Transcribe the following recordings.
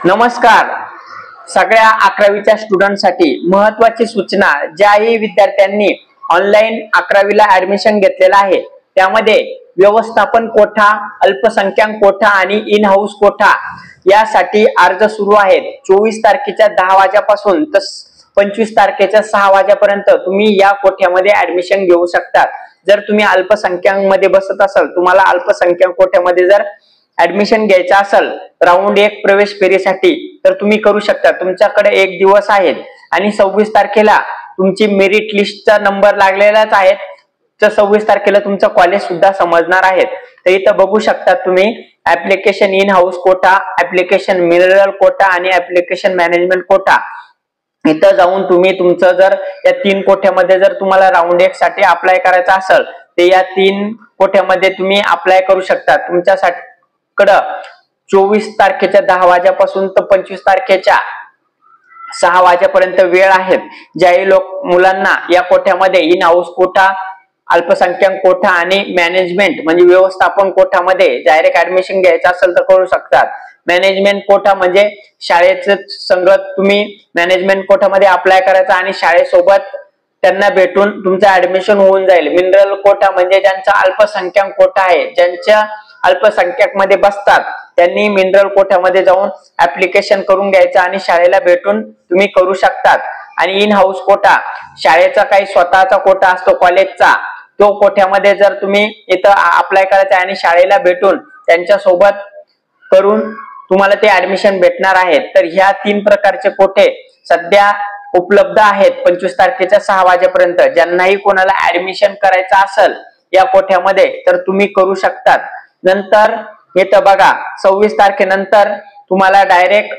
नमस्कार. सगळ्या 11वीच्या स्टुडंटसाठी महत्त्वाची सूचना. ज्याही विद्यार्थ्यांनी ऑनलाईन 11वीला ऍडमिशन घेतलेला आहे त्यामध्ये व्यवस्थापन कोठा, अल्पसंख्याक कोठा आणि इन हाऊस कोठा यासाठी अर्ज सुरू आहेत. 24 तारखेच्या 10 वाजेपासून तर 25 तारखेच्या 6 वाजेपर्यंत तुम्ही या कोठ्यामध्ये ऍडमिशन घेऊ शकता. जर तुम्ही अल्पसंख्याक मध्ये बसत असाल, तुम्हाला अल्पसंख्याक कोठ्यामध्ये जर ऍडमिशन घ्यायचं असेल राऊंड 1 प्रवेश फेरीसाठी, तर तुम्ही करू शकता. तुमच्याकडे 1 दिवस आहे आणि 26 तारखेला तुमची मेरिट लिस्टचा नंबर लागलेलाच आहे. तर 26 तारखेला तुमचं कॉलेज सुद्धा समजणार आहे. तर इथं बघू शकता तुम्ही application in house quota, application mineral quota आणि ऍप्लिकेशन मॅनेजमेंट कोटा. इथं जाऊन तुम्ही तुमचं जर या 3 कोठ्यामध्ये जर तुम्हाला राऊंड 1 साठी अप्लाय करायचं असेल तर या 3 कोठ्यामध्ये तुम्ही अप्लाय करू शकता. तुमच्यासाठी 24 तारखेच्या 10 वाजेपासून तर 25 तारखेच्या 6 वाजेपर्यंत वेळ आहे. ज्याही मुलांना या कोठ्यामध्ये इन हाऊस कोठा, अल्पसंख्याक कोठा आणि मॅनेजमेंट म्हणजे व्यवस्थापन कोठामध्ये डायरेक्ट ऍडमिशन घ्यायचं असेल तर करू शकतात. मॅनेजमेंट कोठा म्हणजे शाळेचं संगत तुम्ही मॅनेजमेंट कोठामध्ये अप्लाय करायचा आणि शाळेसोबत त्यांना भेटून तुमचं ऍडमिशन होऊन जाईल. मिनरल कोठा म्हणजे ज्यांचा अल्पसंख्याक कोठा आहे, ज्यांच्या अल्पसंख्याक मध्ये बसतात त्यांनी मिनरल कोठ्यामध्ये जाऊन ऍप्लिकेशन करून घ्यायचं आणि शाळेला भेटून तुम्ही करू शकतात. आणि इन हाऊस कोटा शाळेचा काही स्वतःचा कोटा असतो कॉलेजचा, तो कोठ्यामध्ये जर तुम्ही इथं अप्लाय करायचा आणि शाळेला भेटून त्यांच्या सोबत करून तुम्हाला ते ऍडमिशन भेटणार आहेत. तर ह्या 3 प्रकारचे कोठे सध्या उपलब्ध आहेत 25 तारखेच्या 6 वाजेपर्यंत. ज्यांनाही कोणाला ऍडमिशन करायचं असेल या कोठ्यामध्ये तर तुम्ही करू शकतात. नंतर इथं बघा 26 तारखेनंतर तुम्हाला डायरेक्ट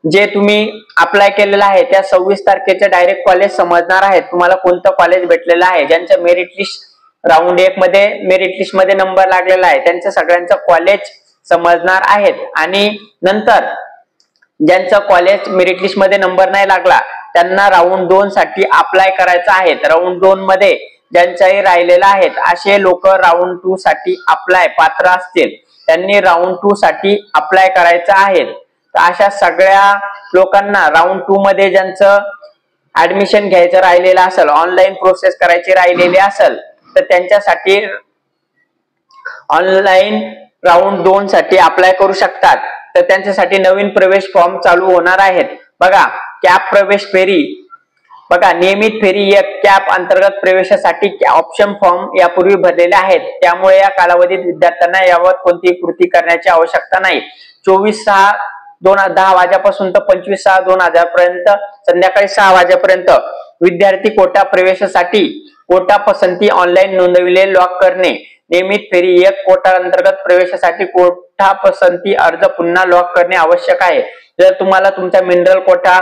जे तुम्ही अप्लाय केलेलं आहे त्या 26 तारखेचे डायरेक्ट कॉलेज समजणार आहे. तुम्हाला कोणतं कॉलेज भेटलेलं आहे, ज्यांच्या मेरिट लिस्ट राऊंड 1 मध्ये मेरिट लिस्ट मध्ये नंबर लागलेला आहे त्यांच्या सगळ्यांचं कॉलेज समजणार आहेत. आणि नंतर ज्यांचा कॉलेज मेरिट लिस्ट मध्ये नंबर नाही लागला त्यांना राऊंड 2 साठी अप्लाय करायचं आहे. राऊंड 2 मध्ये ज्यांच्याही राहिलेला आहेत असे लोक राऊंड 2 साठी अप्लाय पात्र असतील त्यांनी राऊंड 2 साठी अप्लाय करायचं आहे. तर अशा सगळ्या लोकांना राऊंड 2 मध्ये ज्यांचं ऍडमिशन घ्यायचं राहिलेलं असेल, ऑनलाईन प्रोसेस करायची राहिलेली असेल तर त्यांच्यासाठी ऑनलाईन राऊंड 2 साठी अप्लाय करू शकतात. तर त्यांच्यासाठी नवीन प्रवेश फॉर्म चालू होणार आहेत. बघा कॅप प्रवेश फेरी, बघा नियमित फेरी 1 कॅप अंतर्गत प्रवेशासाठी ऑप्शन फॉर्म यापूर्वी भरलेले आहेत. त्यामुळे या कालावधीत विद्यार्थ्यांना यावर कोणतीही कृती करण्याची आवश्यकता नाही. 24/6/2010 वाजेपासून तर 25/6/2010 पर्यंत संध्याकाळी 6 वाजेपर्यंत विद्यार्थी कोटा प्रवेशासाठी कोटा पसंती ऑनलाईन नोंदविले लॉक करणे. नियमित फेरी 1 कोटा अंतर्गत प्रवेशासाठी कोटा पसंती अर्ज पुन्हा लॉक करणे आवश्यक आहे. जर तुम्हाला तुमचा मिनरल कोटा,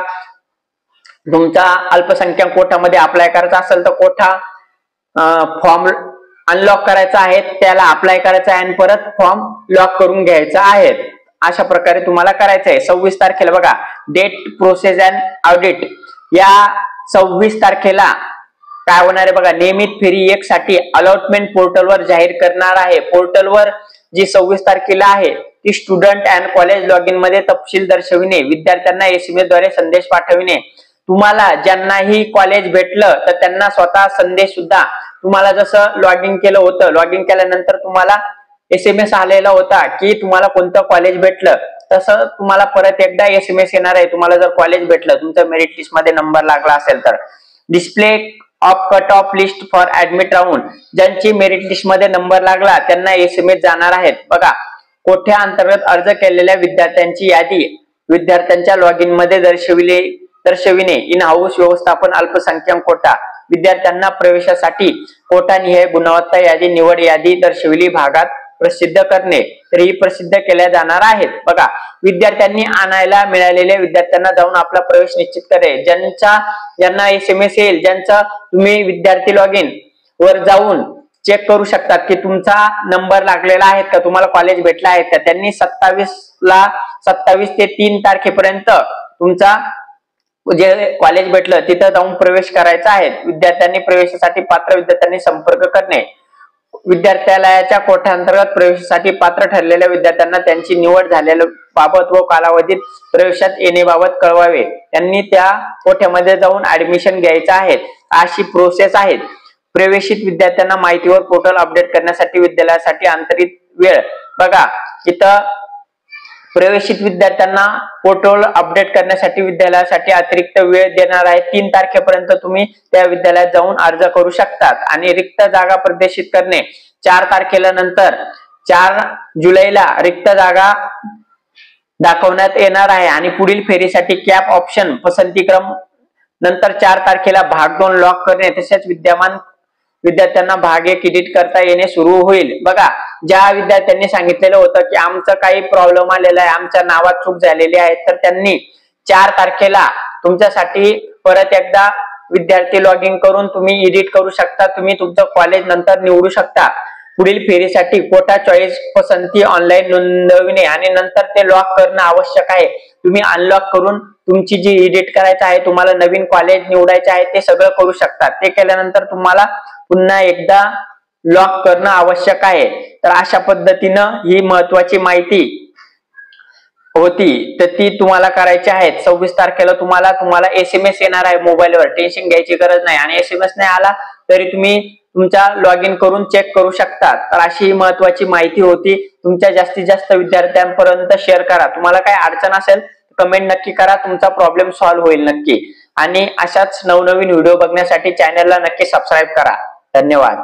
तुमचा अल्पसंख्याक कोटामध्ये अप्लाय करायचा असेल तर कोठा फॉर्म अनलॉक करायचा आहे, त्याला अप्लाय करायचा आहे आणि परत फॉर्म लॉक करून घ्यायचा आहे. अशा प्रकारे तुम्हाला करायचं आहे. 26 तारखेला बघा डेट प्रोसेस अँड ऑडिट. या 26 तारखेला काय होणार आहे बघा, नियमित फेरी 1 साठी अलॉटमेंट पोर्टलवर जाहीर करणार आहे. पोर्टलवर जी 26 तारखेला आहे ती student and college log in मध्ये तपशील दर्शविणे, विद्यार्थ्यांना SMS द्वारे संदेश पाठविणे. तुम्हाला ज्यांनाही कॉलेज भेटलं तर त्यांना स्वतः संदेश सुद्धा, तुम्हाला जसं लॉग इन केलं होतं, लॉग इन केल्यानंतर तुम्हाला SMS आलेला होता की तुम्हाला कोणतं कॉलेज भेटलं, तसं तुम्हाला परत एकदा SMS येणार आहे. तुम्हाला जर कॉलेज भेटलं, तुमच्या मेरिट लिस्ट मध्ये नंबर लागला असेल तर. Display of cut off list for admit round, ज्यांची मेरिट लिस्ट मध्ये नंबर लागला त्यांना SMS जाणार आहेत. बघा कोठ्या अंतर्गत अर्ज केलेल्या विद्यार्थ्यांची यादी विद्यार्थ्यांच्या लॉग इन मध्ये दर्शविणे. इन हाऊस व्यवस्थापन अल्पसंख्याक कोटा विद्यार्थ्यांना प्रवेशासाठी कोटा निहाय गुणवत्ता यादी निवड यादी दर्शविली भागात प्रसिद्ध करणे. तर ही प्रसिद्ध केल्या जाणार आहेत. बघा विद्यार्थ्यांनी आणायला मिळालेल्या विद्यार्थ्यांना जाऊन आपला प्रवेश निश्चित करे. ज्यांना SMS येईल, ज्यांचा तुम्ही विद्यार्थी लॉग इन वर जाऊन चेक करू शकतात की तुमचा नंबर लागलेला आहे का, तुम्हाला कॉलेज भेटला आहे का, त्यांनी 27 ते 3 तारखेपर्यंत तुमचा जे कॉलेज भेटलं तिथं जाऊन प्रवेश करायचा आहे. विद्यार्थ्यांनी प्रवेशासाठी पात्र विद्यार्थ्यांनी संपर्क करणे. विद्यार्थ्यालयाच्या कोठ्याअंतर्गत प्रवेशासाठी पात्र ठरलेल्या विद्यार्थ्यांना त्यांची निवड झालेल्या बाबत व कालावधीत प्रवेशात येण्याबाबत कळवावे। त्यांनी त्या कोठ्यामध्ये जाऊन ऍडमिशन घ्यायचं आहे, अशी प्रोसेस आहे। प्रवेशित विद्यार्थ्यांना माहितीवर पोर्टल अपडेट करण्यासाठी विद्यालयासाठी अंतरित वेळ बघा, इथं प्रवेशित विद्यार्थ्यांना पोर्टल अपडेट करण्यासाठी विद्यालयासाठी अतिरिक्त वेळ देणार आहे। 3 तारखेपर्यंत तुम्ही त्या विद्यालयात जाऊन अर्ज करू शकतात। आणि रिक्त जागा प्रदर्शित करणे 4 तारखेला नंतर 4 जुलैला रिक्त जागा दाखवण्यात येणार आहे। आणि पुढील फेरीसाठी कॅप ऑप्शन पसंतीक्रम नंतर 4 तारखेला भाग 2 लॉक करणे तसेच विद्यमान विद्यार्थ्यांना भाग 1 एडिट करता येणे सुरू होईल। बघा, ज्या विद्यार्थ्यांनी सांगितलेलं होतं की आमचं काही प्रॉब्लेम आलेला आहे, आमच्या नावात चूक झालेली आहे, तर त्यांनी 4 तारखेला तुमच्यासाठी परत एकदा विद्यार्थी लॉग इन करून तुम्ही एडिट करू शकता। तुम्ही तुमचं कॉलेज नंतर निवडू शकता। पुढील फेरीसाठी कोटा चॉईस पसंती ऑनलाईन नोंदविणे आणि नंतर ते लॉक करणं आवश्यक आहे। तुम्ही अनलॉक करून तुमची जी एडिट करायचं आहे, तुम्हाला नवीन कॉलेज निवडायचे आहे, ते सगळं करू शकता। ते केल्यानंतर तुम्हाला पुन्हा एकदा लॉक करणं आवश्यक आहे। तर अशा पद्धतीनं ही महत्वाची माहिती होती, तर ती तुम्हाला करायची आहे। 26 तारखेला तुम्हाला SMS येणार आहे मोबाईलवर, टेन्शन घ्यायची गरज नाही। आणि SMS नाही आला तरी तुम्ही तुमचा लॉग इन करून चेक करू शकता। तर अशी महत्वाची माहिती होती। तुमच्या जास्तीत जास्त विद्यार्थ्यांपर्यंत शेअर करा। तुम्हाला काही अडचण असेल कमेंट नक्की करा, तुमचा प्रॉब्लेम सॉल्व्ह होईल नक्की। आणि अशाच नवनवीन व्हिडिओ बघण्यासाठी चॅनलला नक्की सबस्क्राईब करा। धन्यवाद।